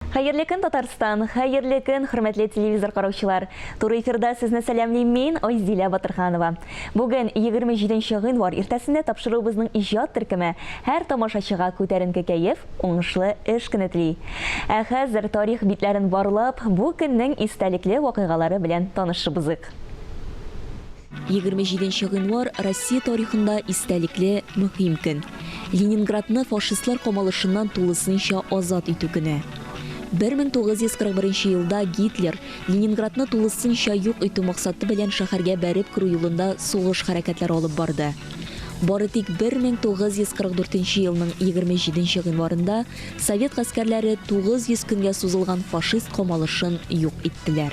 Хәерле көн, Татарстан, хәерле көн, хөрмәтле телевизор караучылар. Туры эфирда сезне сәламлим мин, Айзилә Батырханова. Бүген 27 гыйнвар иртәсендә тапшыруыбызның иҗат төркеме һәр тамашачыга күтәренке кәеф, уңышлы эш көне тели. Ә хәзер тарих битләрен барлап, бу көннең истәлекле вакыйгалары белән танышыбызык. 27 гыйнвар Россия тарихында истәлекле мөһим көн. Ленинградны фашистлар камалышыннан тулысынча азат итү көне. 1941 елда Гитлер Ленинградны тулысынча юк итү максаты белән шәһәргә бәреп керү юлында сугыш хәрәкәтләре алып барды. Бары тик 1944 елның 27 гыйнварында Совет гаскәрләре 900 көнгә сузылган фашист камалышын юк иттеләр.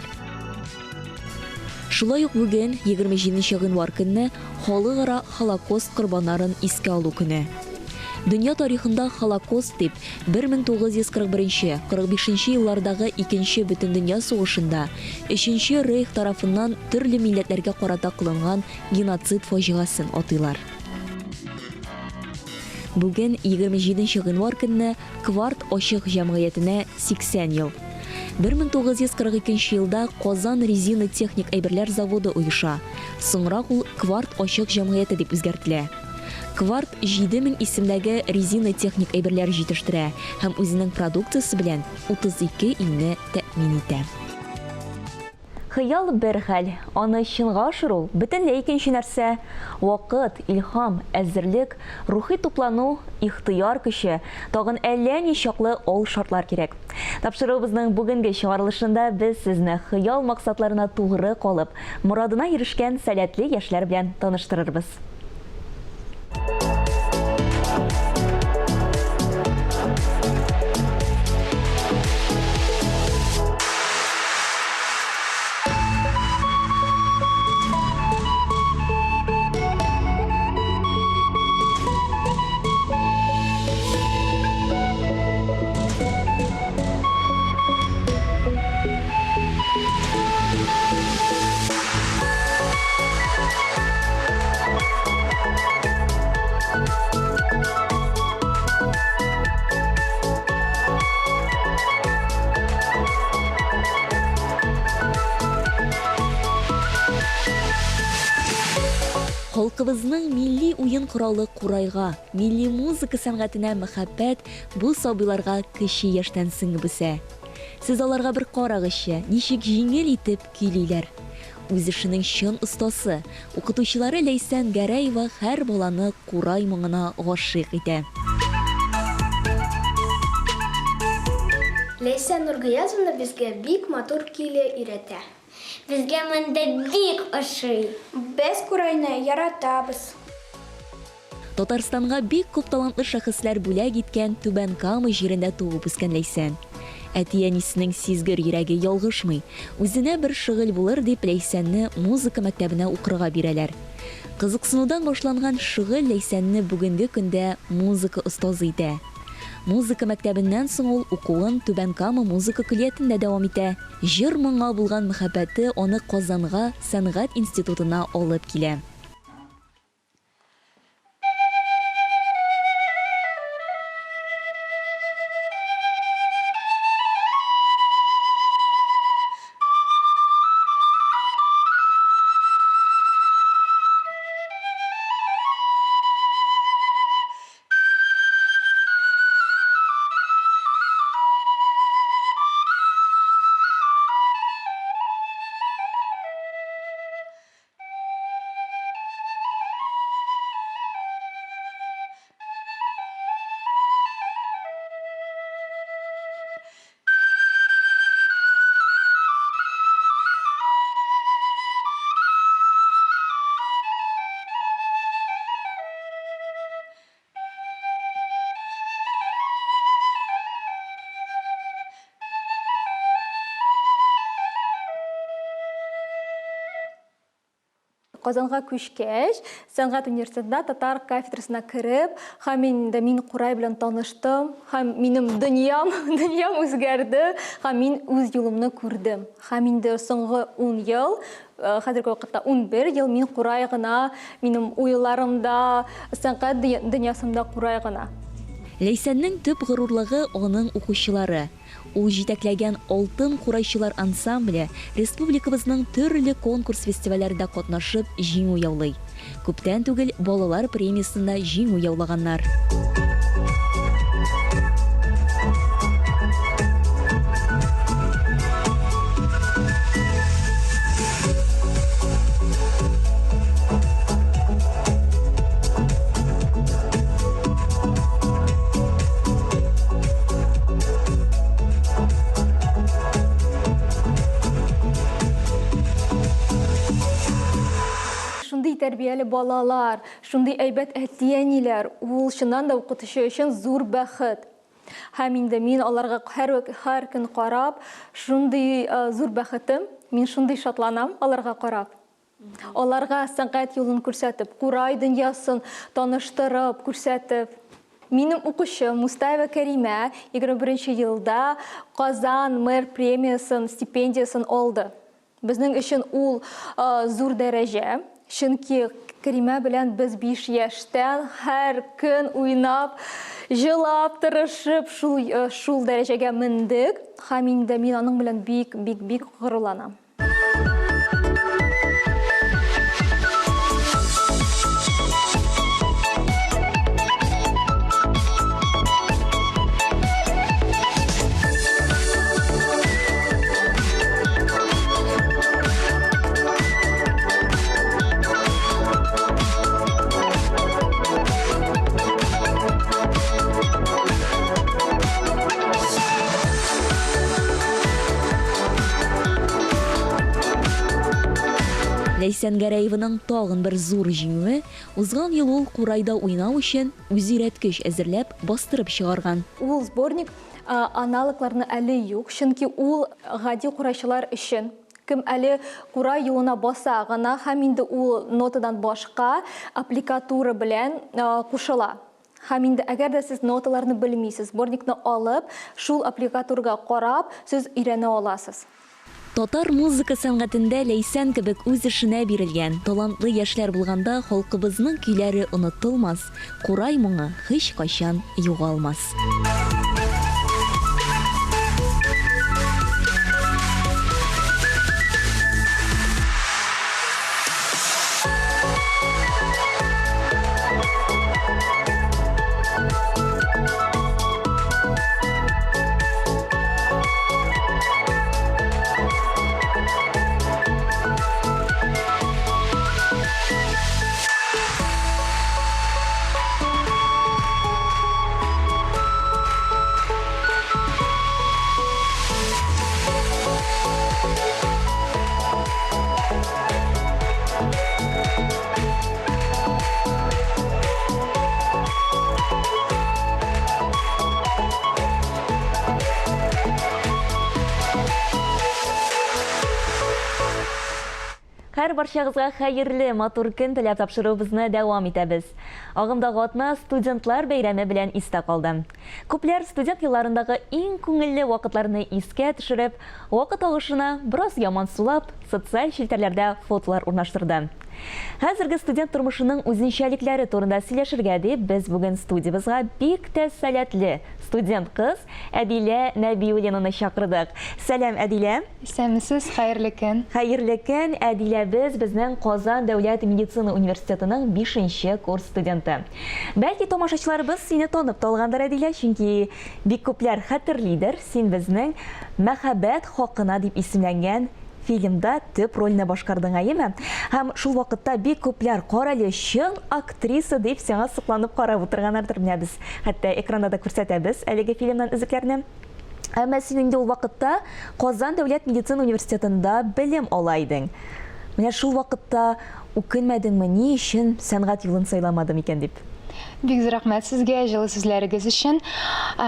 Шулай ук бүген 27 гыйнвар көнне халыкара Холокост корбаннарын искә алу көне. Дөнья тарихында Холокост дип 1941-45 еллардагы 2-нче Бөтендөнья сугышында 3-нче Рейх тарафыннан төрле милләтләргә карата кылынган геноцид фаҗигасын атыйлар. Бүген 27 гыйнвар көнне Кварт ачык җәмгыятенә 80 ел. 1942 елда Казан резина техник әйберләр заводы оеша. Соңрак ул Кварт ачык җәмгыяте дип үзгәртелә. Кварт 7000 исемдәге резина техник әйберләр җитештерә һәм үзенең продукциясе белән 32 илне тәэмин итә. Хыял бер хәл, аны чынга ашыру бөтенләй икенче нәрсә. Вакыт, илһам, әзерлек, рухи туплану, ихтыяр көче, тагын әллә ничаклы ал шартлар кирәк. Тапшыруыбызның бүгенге чыгарылышында без сезне хыял максатларына тугры калып, морадына ирешкән сәләтле яшьләр белән таныштырырбыз. Халкыбызның милли уен коралы курайга, милли музыка сәнгатенә мәхәббәт бу сабыйларга кече яшьтән сеңеп үсә. Сез аларга бер карагызчы, ничек җиңел итеп көйлиләр. Үз эшенең чын остасы, укытучылары Ләйсән Гәрәева һәр баланы курай моңына гашыйк итә. Ләйсән Нургаязовна безгә бик матур көйле өйрәтә. Безгә монда бик ошый. Без курайны яратабыз. Татарстанга бик күп талантлы шәхесләр бүләк иткән Түбән Кама җирендә туып үскән Ләйсән. Әти-әнисенең сизгер йөрәге ялгышмый. Үзенә бер шөгыль булыр дип Ләйсәнне музыка мәктәбенә укырга бирәләр. Кызыксынудан башланган шөгыль Ләйсәнне бүгенге көндә музыка остазы итә. Музыка мәктәбеннән соң ул укуын Түбән Кама музыка көллиятендә дәвам итә. Җыр моңа булган мәхәббәте аны Казанга сәнгать институтына алып килә. Казанга күчкәч, сәнгать университетында татар кафедрасына кіріп, һәм мин курай белән таныштым, һәм минем дөньям үзгәрде, һәм мин үз юлымны күрдем. Һәм инде соңгы 10 ел, хәзерге вакытта 11 ел мин курай гына, минем уйларымда, сәнгать дөньясында курай гына. Ләйсәннең төп горурлыгы аның укучылары. Ул җитәкләгән Алтын курайчылар ансамбле республикабызның төрле конкурс фестивальләрендә катнашып җиңү яулый. Күптән түгел балалар премиясында җиңү яулаганнар. Шундый тәрбияле балалар, шундый әйбәт әтиәниләр, ул чыннан да укытучы өчен зур бәхет. Һәм инде мин аларга һәр көн карап, шундый зур бәхетем, мин шундый шатланам аларга карап. Аларга сәнгать юлын күрсәтеп, Курай дөньясын таныштырып, күрсәтеп. Минем укучым Мустаева Кәримә 21 елда Казан мэр премиясын, стипендиясын алды. Безнең өчен ул зур дәрәҗә. Чөнки Кәримә белән без 5 яшьтән һәр көн уйнап, җылап, тырышып шул дәрәҗәгә мендек. Һәм инде мин аның белән бик горурланам. Ләйсән Гәрәевның тагын бер зур җиңүе узган ел ул Курайда уйнау өчен үзйөрәткеч әзерләп бастырып чыгарган. Ул сборник аналогларны әле юк, чөнки ул гади курайчылар өчен. Кем әле Курай юлына баса гына, һәм инде ул нотадан башка аппликатура белән кушыла. Һәм инде әгәр дә сез ноталарны белмисез, сборникны алып, шул аппликатурага карап, сез өйрәнә аласыз. Татар музыка сәнгатендә Ләйсән кебек үз эшенә бирелгән талантлы яшьләр булганда халкыбызның көйләре онытылмас, Курай моңы һич кайчан югалмас. Һәр барчагызга хәерле, матур көн теләп тапшыруыбызны дәвам итәбез. Агымдагы атна студентлар бәйрәме белән истә калды. Күпләр студент елларындагы иң күңелле вакытларны искә төшереп, вакыт агышына бераз яман сулап, социаль челтәрләрдә фотолар урнаштырды. Хәзерге студент тормышының үзенчәлекләре турында сөйләшергә дип, без бүген студиябызга бик тә сәләтле студент кыз Әдилә Нәбиуллинаны чакырдык. Сәлам, Әдилә. Исәнмесез, хәерле көн. Хәерле көн, Әдилә, безнең Казан дәүләт медицина университетының 5нче курс студенты. Бәлки тамашачыларыбыз сине танып талгандыр, Әдилә, чөнки бик күпләр хәтерлидер, син безнең Мәхәббәт хакына дип исемләнгән фильмда төп рольне башкардың, әйеме? Һәм шул вакытта бик күпләр карале чын актриса дип сиңа сокланып карап утырганнардыр, менә без хәтта экранда да күрсәтәбез әлеге фильмнан үзекләрне. Әмма син инде ул вакытта Казан дәүләт медицина университетында белем ала идең. Менә шул вакытта үкенмәдеңме, ни өчен сәнгать юлын сайламадым икән дип? Бик рәхмәт сезгә җылы сүзләрегез өчен.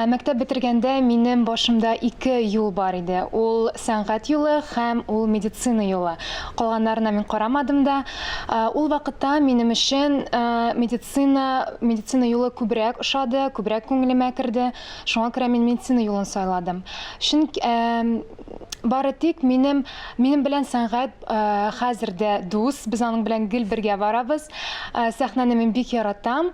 Мәктәп бетергәндә минем башымда 2 юл бар иде. Ул сәнгать юлы һәм ул медицина юлы. Калганнарына мин карамадым да. Ул вакытта минем өчен медицина юлы күбрәк ошады, күбрәк күңелемә керде. Шуңа күрә мин медицина юлын сайладым. Чөнки Бары тик минем белән сәнгать хәзердә дус. Без аның белән гел бергә барабыз. Сәхнәне мин бик яратам.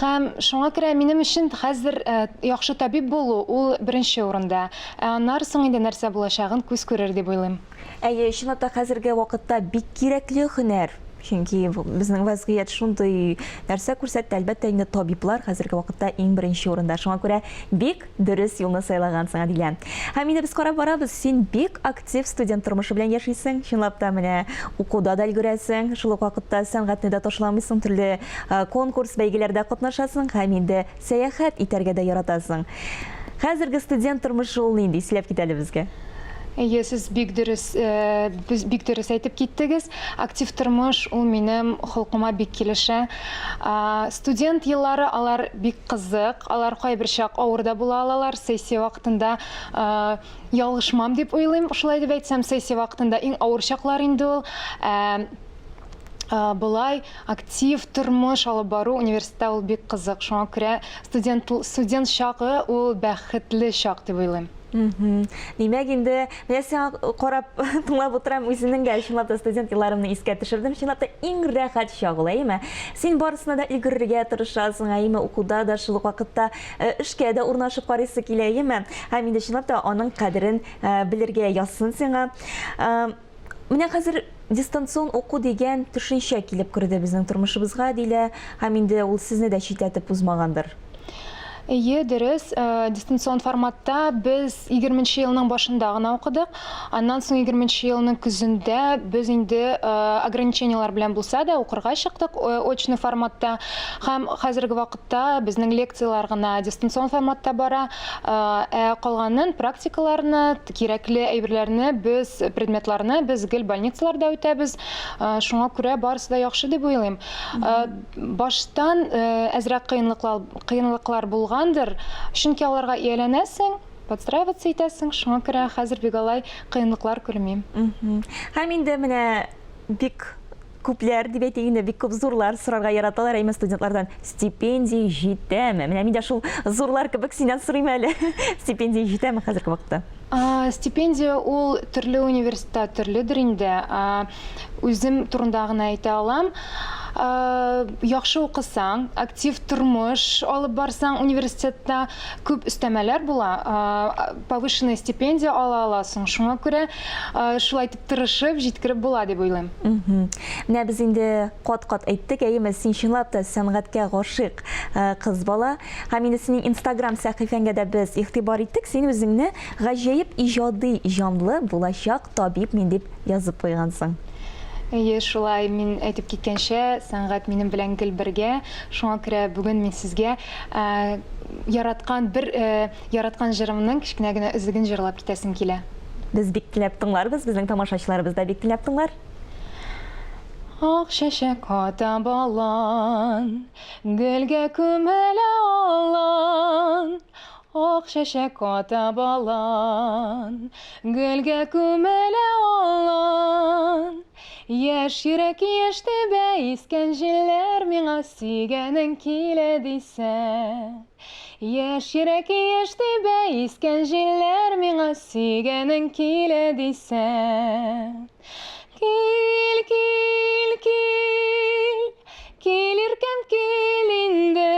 Һәм шуңа күрә минем өчен хәзер яхшы табиб булу ул беренче урында. Аннары соң инде нәрсә булачагын күз күрер дип уйлыйм. Әйе, чынлап та хәзерге вакытта бик кирәкле һөнәр. Чөнки безнең вазгыять шундый нәрсә күрсәтте, әлбәттә инде табиблар хәзерге вакытта иң беренче урында. Шуңа күрә бик дөрес юлны сайлагансың, Адилә. Һәм инде без карап барабыз, син бик актив студент тормышы белән яшисең. Чынлап та менә укуда да өлгерәсең, шул ук вакытта сәнгатьне дә ташламыйсың, төрле конкурс, бәйгеләрдә катнашасың, һәм инде сәяхәт итәргә дә яратасың. Хәзерге студент тормышы ул нинди? Сөйләп кит әле безгә. Сез бик дөрес әйтеп киттегез. Актив тормыш ул минем холкыма бик килешә. Студент еллары алар бик кызык, алар кайбер чак авыр да була алалар. Сессия вакытында ялгышмам дип уйлыйм. Шулай дип әйтсәм, сессия вакытында иң авыр чаклар инде ул. Булай актив тормыш алып бару университетта ул бик кызык. Шуңа күрә студент чагы ул бәхетле чак дип уйлыйм. Димәк инде, мен сиңа карап тыңлап утырам, үзеңнең чынлап та студент елларымны искә төшердем. Чынлап та иң рәхәт чак ул, әйме? Син барысына да өлгерергә тырышасың, әйме? Укуда да шул вакытта эшкә дә урнашып карыйсы килә, әйме? Һәм инде чынлап та аның кадерен белергә язсын сиңа. Менә хәзер дистанцион уку дигән төшенчә килеп керде безнең тормышыбызга, дилә, һәм инде ул сезне дә читләтеп узмагандыр. Әйе, дөрес. Дистанцион форматта біз 20-нче елның башында гына укыдык. Аннан соң 20-нче елның күзендә біз инде ограничениялар белән булса да укырга чыктык очный форматта. Һәм хәзерге вакытта безнең лекциялар гына дистанцион форматта бара. Калганын практикаларны, кирәкле әйберләрне, предметларны без гел больницаларда үтәбез. Шуңа күрә барысы да яхшы дип уйлыйм. Баштан әзрәк кыенлыклар булган. Чөнки аларга ияләнәсең, подстраиваться итәсең, шуңа күрә хәзер бик алай кыенлыклар күрмим. Һәм инде менә бик күпләр дип әйтегендә бик күп зурлар сорарга яраталар, әйме студентлардан стипендия җитәме? Менә мин дә шул зурлар кебек синнән сорыйм әле. Стипендия җитәме хәзерге вакытта? Стипендия ул төрле университетта төрледер инде. Үзем турында гына әйтә алам. Яхшы укысаң, актив тормыш алып барсаң, университетта күп өстәмәләр була. Повышенная стипендия ала аласың. Шуңа күрә шулай итеп тырышып җиткереп була дип уйлыйм. Менә без инде кат-кат әйттек, әйме син чынлап та сәнгатькә гашыйк кыз бала. Һәм инде синең Instagram сәхифәңгә дә без игътибар иттек. Син үзеңне гаҗәеп иҗади җанлы булачак табиб мин дип язып куйгансың. Әйе, шулай мин әйтеп киткәнчә, сәнгать минем белән гел бергә. Шуңа күрә бүген мин сезгә яраткан җырымның кичкенә генә үзеген җырлап китәсем килә. Без бик теләп тыңларбыз, безнең тамашачыларыбыз да бик теләп тыңлар. Ак чәчәк ата балан, гөлгә күмелә алан. Ак чәчәк ата балан, гөлгә күмелә алан. Яшь йөрәк яшьте искән җилләр миңа сөйгәнең килә дисә. Яшь йөрәк яшьте искән җилләр миңа сөйгәнең килә дисә. Кил, кил, кил, кил иркәм кил инде.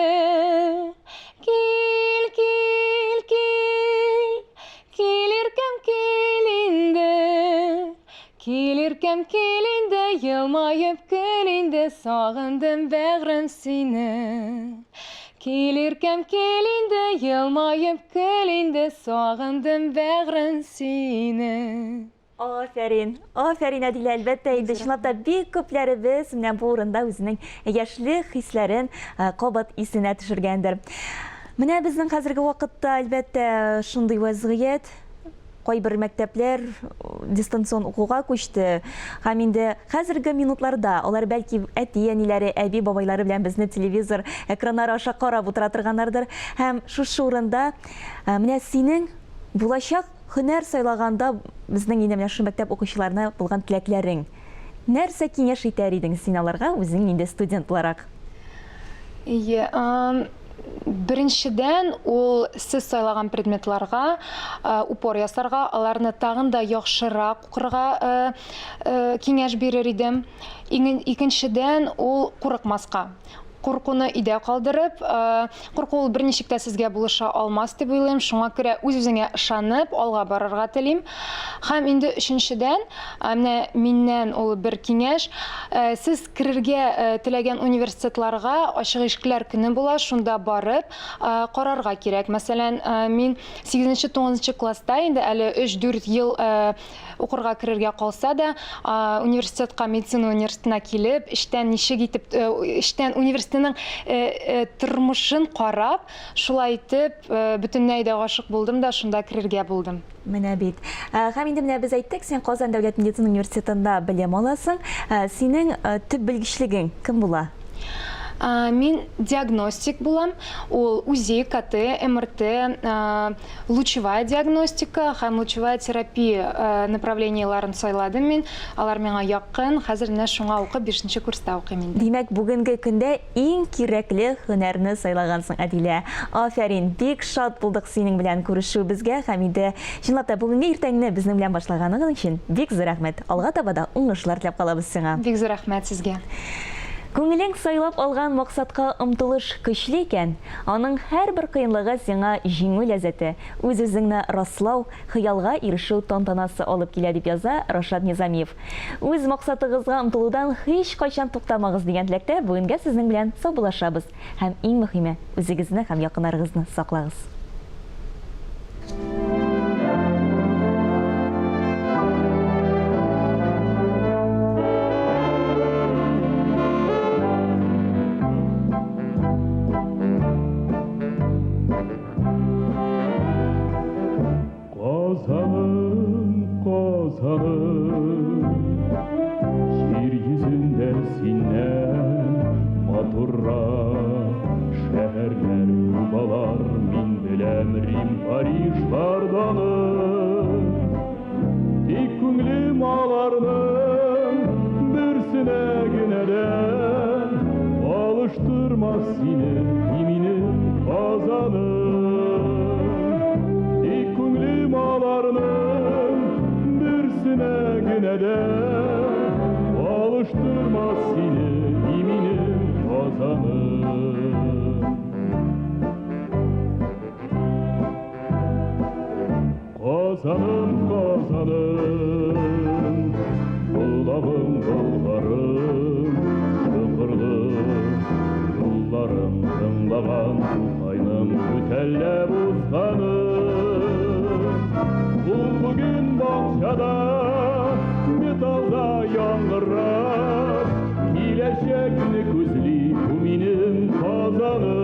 Кил, кил, кил, кил иркәм кил инде. Кил иркәм кил инде, елмаеп көл инде, сагындым бәгърем сине. Кил иркәм кил инде, елмаеп көл инде, сагындым бәгърем сине. Афәрин, афәрин Адилә, әлбәттә инде чынлап та бик күпләребез менә бу урында үзенең яшьлек хисләрен кабат исенә төшергәндер. Менә безнең хәзерге вакытта әлбәттә шундый вазгыять, кайбер мәктәпләр дистанцион укуга күчте. Һәм инде хәзерге минутларда алар бәлки әти-әниләре, әби-бабайлары белән безне телевизор экраннары аша карап утыра торганнардыр. Һәм шушы урында менә синең булачак һөнәр сайлаганда безнең инде менә шу мәктәп укучыларына булган теләкләрең. Нәрсә киңәш итәр идең син аларга, үзең инде студент буларак? Беренчедән, ул сез сайлаган предметларга упор ясарга, аларны тагын да яхшырак укырга киңәш бирер идем. Икенчедән, ул курыкмаска. Куркуны идә калдырып, курку ул берничек тә сезгә булыша алмас дип уйлыйм. Шуңа күрә үз-үзеңә ышанып, алга барырга телим. Һәм инде өченчедән, менә миннән ул бер киңәш, сез керергә теләгән университетларга ачык ишекләр көне була, шунда барып карарга кирәк. Мәсәлән, мин 8-9 класста инде әле 3-4 ел укырга керергә калса да, университетка, медицина университетына килеп, эштән ничек итеп, эштән университетның тормышын карап, шулай итеп, бөтенләй дә гашык булдым да, шунда керергә булдым. Менә бит. Һәм инде менә без әйттек, син Казан дәүләт медицина университетында белем аласың. Синең төп белгечлегең кем була? Мин диагностик булам. Ул УЗИ, КТ, МРТ, лучевая диагностика һәм лучевая терапия направлениеларын сайладым мин. Алар миңа якын. Хәзер менә шуңа укып 5-нче курста укыйм инде. Димәк, бүгенге көндә иң кирәкле һөнәрне сайлагансың, Адилә. Афәрин, бик шат булдык синең белән күрешү безгә һәм инде чынлап та бүгенге иртәңне безнең белән башлаганың өчен бик зур рәхмәт. Алга таба да уңышлар теләп калабыз сиңа. Бик зур рәхмәт сезгә. Күңелең сайлап алган максатка омтылыш көчле икән, аның һәрбер кыенлыгы сиңа җиңү ләззәте, үз-үзеңне раслау, хыялга ирешү тантанасы алып килә дип яза Рашад Низамиев. Үз максатыгызга омтылудан һич кайчан туктамагыз дигән теләктә бүгенгә сезнең белән саубуллашабыз һәм иң мөһиме, үзегезне һәм якыннарыгызны саклагыз. Şir yüzünde sinen maturra şehirler yubalar min bilem Rim Paris vardanım tek künglim alarının birsine güneden alıştırmaz seni iminim kazanım tek künglim alarının birsine güneden alıştırmaz seni iminim kazanım kazanım kazanım kulağım kollarım şıkırlı yollarım tınlagan ayным bütellep uzanım bugün bahçada metalda yangırar Kileşekni közli bu benim kazanım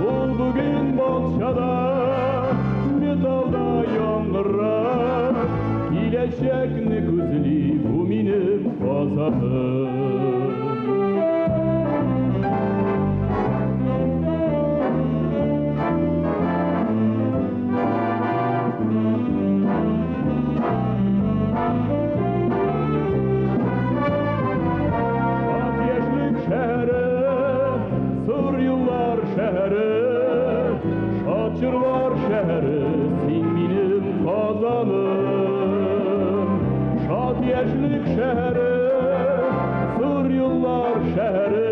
Ol bugün bahçada metalda yangırar Kileşekni közli bu benim kazanım Şaçırlar şehri, sen benim kazanım Şad yeşlik şehri, sır yıllar şehri